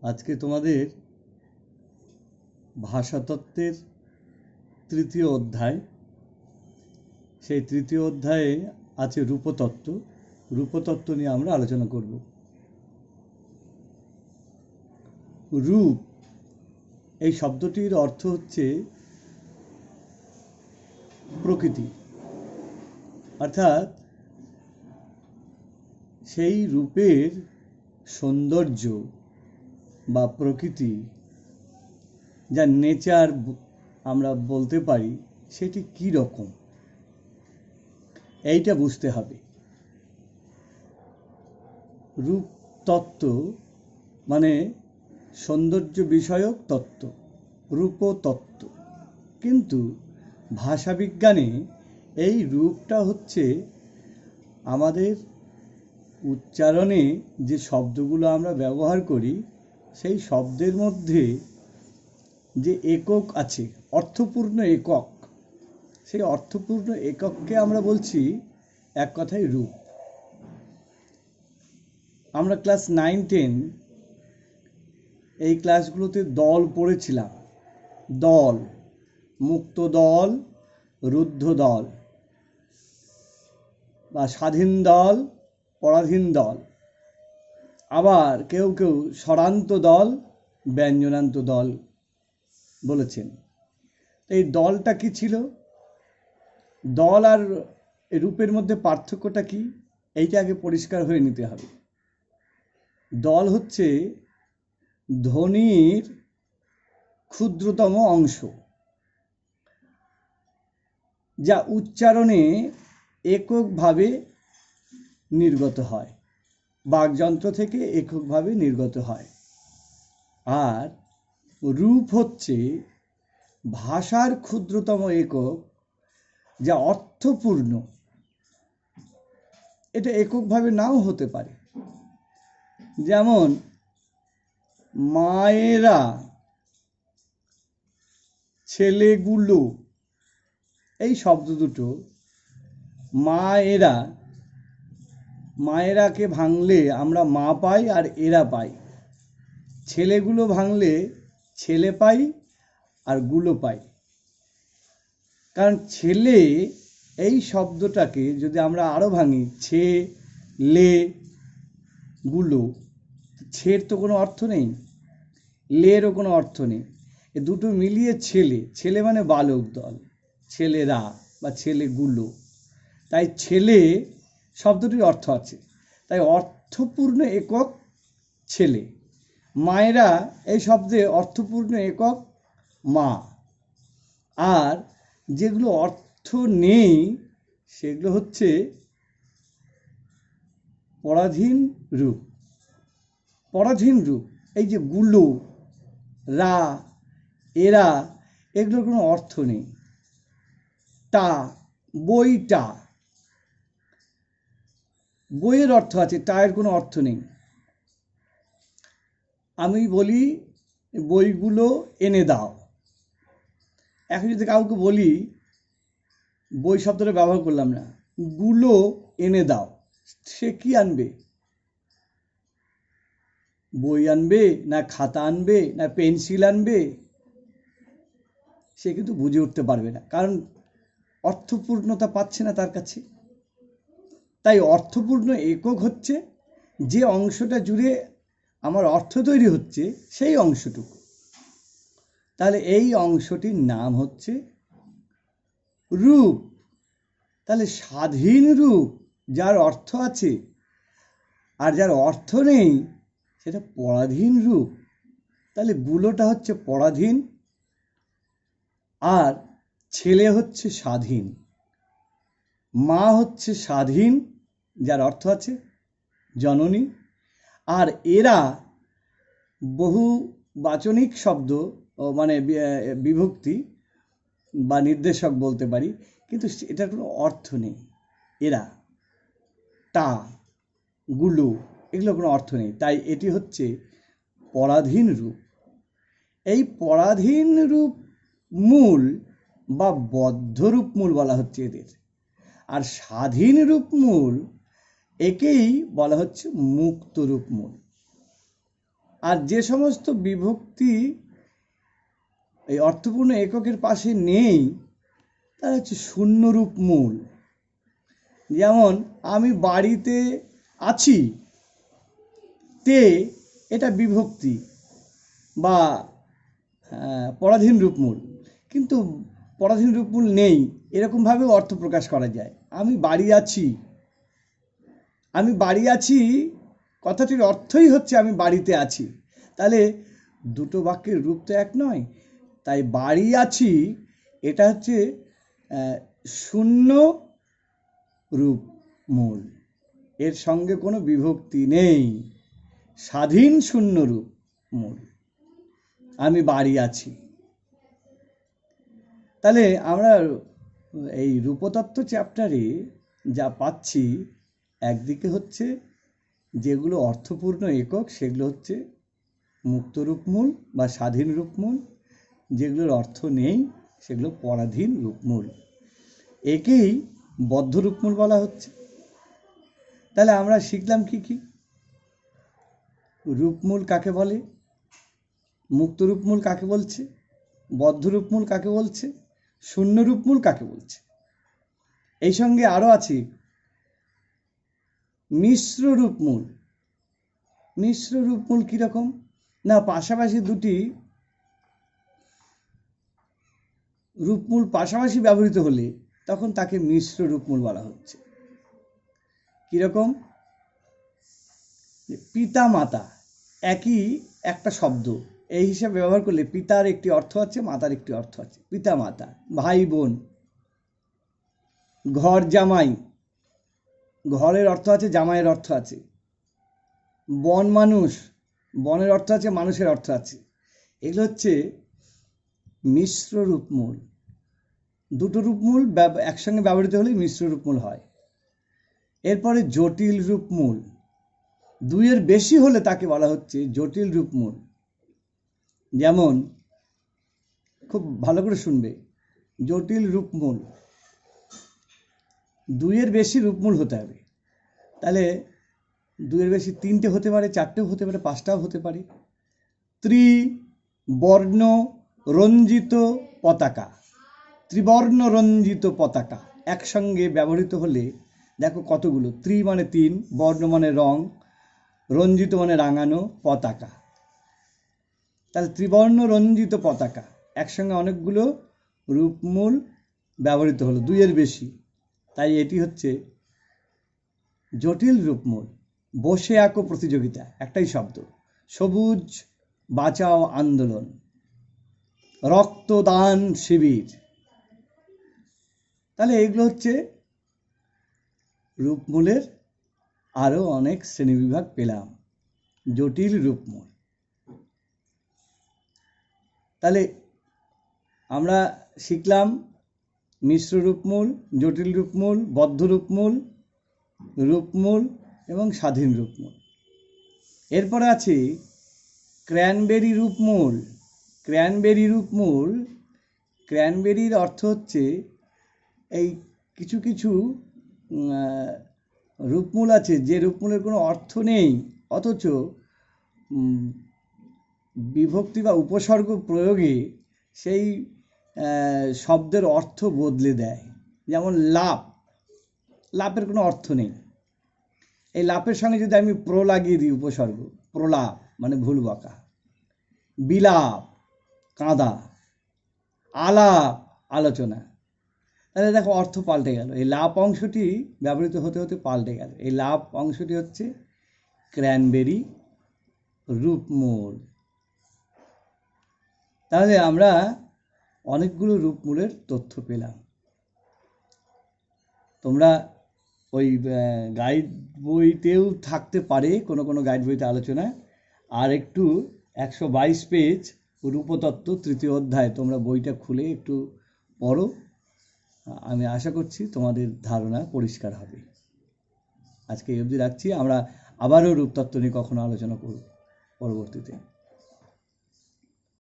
আজকে তোমাদের ভাষাতত্ত্বের তৃতীয় অধ্যায়। সেই তৃতীয় অধ্যায়ে আছে রূপতত্ত্ব। রূপতত্ত্ব নিয়ে আমরা আলোচনা করব। রূপ এই শব্দটির অর্থ হচ্ছে প্রকৃতি, অর্থাৎ সেই রূপের সৌন্দর্য বা প্রকৃতি, যা নেচার আমরা বলতে পারি, সেটি কী রকম এইটা বুঝতে হবে। রূপতত্ত্ব মানে সৌন্দর্য বিষয়ক তত্ত্ব, রূপতত্ত্ব। কিন্তু ভাষাবিজ্ঞানে এই রূপটা হচ্ছে আমাদের উচ্চারণে যে শব্দগুলো আমরা ব্যবহার করি, সেই শব্দের মধ্যে যে একক আছে, অর্থপূর্ণ একক, সেই অর্থপূর্ণ একককে আমরা বলছি এক কথায় রূপ। আমরা ক্লাস 9-10 এই ক্লাসগুলোতে দল পড়েছিলাম। দল, মুক্ত দল, রুদ্ধ দল, বা স্বাধীন দল, পরাধীন দল। আবার কেউ কেউ স্বরান্ত দল, ব্যঞ্জনান্ত দল বলেছেন। এই দলটা কি ছিল? দল আর রূপের মধ্যে পার্থক্যটা কি, এইটা আগে পরিষ্কার হয়ে নিতে হবে। দল হচ্ছে ধ্বনির ক্ষুদ্রতম অংশ, যা উচ্চারণে এককভাবে নির্গত হয়, বাকযন্ত্র থেকে এককভাবে নির্গত হয়। আর রূপ হচ্ছে ভাষার ক্ষুদ্রতম একক, যা অর্থপূর্ণ। এটা এককভাবে নাও হতে পারে। যেমন মায়েরা, ছেলেগুলো, এই শব্দ দুটো, মায়েরা, মায়েরাকে ভাঙলে আমরা মা পাই আর এরা পাই। ছেলেগুলো ভাঙলে ছেলে পাই আর গুলো পাই। কারণ ছেলে এই শব্দটাকে যদি আমরা আরও ভাঙি, ছে লে গুলো, ছের তো কোনো অর্থ নেই, লেরও কোনো অর্থ নেই। এ দুটো মিলিয়ে ছেলে, ছেলে মানে বালক দল, ছেলেরা বা ছেলেগুলো। তাই ছেলে শব্দটির অর্থ আছে, তাই অর্থপূর্ণ একক ছেলে। মায়েরা এই শব্দে অর্থপূর্ণ একক মা। আর যেগুলো অর্থ নেই সেগুলো হচ্ছে পরাধীন রূপ। পরাধীন রূপ, এই যে গুলো, রা, এরা, এগুলোর কোনো অর্থ নেই। টা, বইটা, বইয়ের অর্থ আছে, টায়ের কোনো অর্থ নেই। আমি বলি বইগুলো এনে দাও। এখন যদি কাউকে বলি, বই শব্দটা ব্যবহার করলাম না, গুলো এনে দাও, সে কি আনবে? বই আনবে না খাতা আনবে না পেন্সিল আনবে? সে কিন্তু বুঝে উঠতে পারবে না, কারণ অর্থপূর্ণতা পাচ্ছে না তার কাছে। তাই অর্থপূর্ণ একক হচ্ছে যে অংশটা জুড়ে আমার অর্থ তৈরি হচ্ছে, সেই অংশটুকু। তাহলে এই অংশটির নাম হচ্ছে রূপ। তাহলে স্বাধীন রূপ, যার অর্থ আছে, আর যার অর্থ নেই সেটা পরাধীন রূপ। তাহলে গুলোটা হচ্ছে পরাধীন, আর ছেলে হচ্ছে স্বাধীন। মা হচ্ছে স্বাধীন, যার অর্থ আছে জননী। আর এরা বহু বাচনিক শব্দ, মানে বিভক্তি বা নির্দেশক বলতে পারি, কিন্তু এটার কোনো অর্থ নেই। এরা, টা, গুলো, এগুলো কোনো অর্থ নেই। তাই এটি হচ্ছে পরাধীন রূপ। এই পরাধীন রূপ মূল বা বদ্ধরূপ মূল বলা হচ্ছে এদের। আর স্বাধীন রূপ মূল, একেই বলা হচ্ছে মুক্ত রূপ মূল। আর যে সমস্ত বিভক্তি এই অর্থপূর্ণ এককের পাশে নেই তার হচ্ছে শূন্যরূপ মূল। যেমন আমি বাড়িতে আছি, তে এটা বিভক্তি বা পরাধীন রূপমূল, কিন্তু পরাধীন রূপমূল নেই, এরকমভাবেও অর্থ প্রকাশ করা যায়। আমি বাড়ি আছি, আমি বাড়ি আছি কথাটির অর্থই হচ্ছে আমি বাড়িতে আছি। তাহলে দুটো বাক্যের রূপ তো এক নয়, তাই বাড়ি আছি এটা হচ্ছে শূন্য রূপ মূল, এর সঙ্গে কোনো বিভক্তি নেই, স্বাধীন শূন্য রূপ মূল। আমি বাড়ি আছি। তাহলে আমরা এই রূপতত্ত্ব চ্যাপ্টারে যা পাচ্ছি, একদিকে হচ্ছে যেগুলো অর্থপূর্ণ একক সেগুলো হচ্ছে মুক্ত রূপমূল বা স্বাধীন রূপমূল, যেগুলোর অর্থ নেই সেগুলো পরাধীন রূপমূল, একেই বদ্ধ রূপমূল বলা হচ্ছে। তাহলে আমরা শিখলাম কি কি? রূপমূল কাকে বলে, মুক্ত রূপমূল কাকে বলছে, বদ্ধ রূপমূল কাকে বলছে, শূন্য রূপমূল কাকে বলছে। এই সঙ্গে আরো আছে মিশ্র রূপমূল। মিশ্র রূপমূল কিরকম না, পাশাপাশি দুটি রূপমূল পাশাপাশি ব্যবহৃত হলে তখন তাকে মিশ্র রূপমূল বলা হচ্ছে। কিরকম? পিতা মাতা একই একটা শব্দ, এই হিসাবে ব্যবহার করলে পিতার একটি অর্থ আছে, মাতার একটি অর্থ আছে। পিতা মাতা, ভাই বোন, ঘর জামাই, ঘরের অর্থ আছে, জামাইয়ের অর্থ আছে। বন মানুষ, বনের অর্থ আছে, মানুষের অর্থ আছে। এগুলো হচ্ছে মিশ্র রূপমূল। দুটো রূপমূল একসঙ্গে ব্যবহৃত হলে মিশ্র রূপমূল হয়। এরপরে জটিল রূপমূল, দুইয়ের বেশি হলে তাকে বলা হচ্ছে জটিল রূপমূল। যেমন, খুব ভালো করে শুনবে, জটিল রূপমূল দুইয়ের বেশি রূপমূল হতে হবে। তাহলে দুইয়ের বেশি তিনটে হতে পারে, চারটেও হতে পারে, পাঁচটাও হতে পারে। ত্রিবর্ণ রঞ্জিত পতাকা, ত্রিবর্ণ রঞ্জিত পতাকা একসঙ্গে ব্যবহৃত হলে দেখো কতগুলো। ত্রি মানে তিন, বর্ণ মানে রং, রঞ্জিত মানে রাঙানো, পতাকা। তাহলে ত্রিবর্ণ রঞ্জিত পতাকা একসঙ্গে অনেকগুলো রূপমূল ব্যবহৃত হলো, দুইয়ের বেশি, তাই এটি হচ্ছে জটিল রূপমূল। বসে আঁকো প্রতিযোগিতা, একটাই শব্দ। সবুজ বাঁচাও আন্দোলন, রক্তদান শিবির। তাহলে এগুলো হচ্ছে রূপমূলের আরো অনেক শ্রেণীবিভাগ পেলাম, জটিল রূপমূল। তাহলে আমরা শিখলাম মিশ্র রূপমূল, জটিল রূপমূল, বদ্ধ রূপমূল, রূপমূল এবং স্বাধীন রূপমূল। এরপরে আছে ক্র্যানবেরি রূপমূল। ক্র্যানবেরি রূপমূল, ক্র্যানবেরির অর্থ হচ্ছে এই কিছু কিছু রূপমূল আছে যে রূপমূলের কোনো অর্থ নেই, অথচ বিভক্তি বা উপসর্গ প্রয়োগে সেই শব্দের অর্থ বদলে দেয়। যেমন লাপ, লাপের কোনো অর্থ নেই, এই লাপের সঙ্গে যদি আমি প্র লাগিয়ে দিই উপসর্গ, প্রলাপ মানে ভুল বকা। বিলাপ কাঁদা, আলাপ আলোচনা। তাহলে দেখো অর্থ পাল্টে গেল, এই লাপ অংশটি ব্যবহৃত হতে হতে পাল্টে গেল। এই লাপ অংশটি হচ্ছে ক্র্যানবেরি রূপমূল। তাহলে আমরা অনেকগুলো রূপমূলের তথ্য পেলাম। তোমরা ওই গাইড বইতেও থাকতে পারে, কোনো কোনো গাইড বইতে আলোচনা, আর একটু 122 পেজ রূপতত্ত্ব তৃতীয় অধ্যায় তোমরা বইটা খুলে একটু পড়ো। আমি আশা করছি তোমাদের ধারণা পরিষ্কার হবে। আজকে এই অবধি রাখছি, আমরা আবারও রূপতত্ত্ব নিয়ে কখনো আলোচনা করব পরবর্তীতে।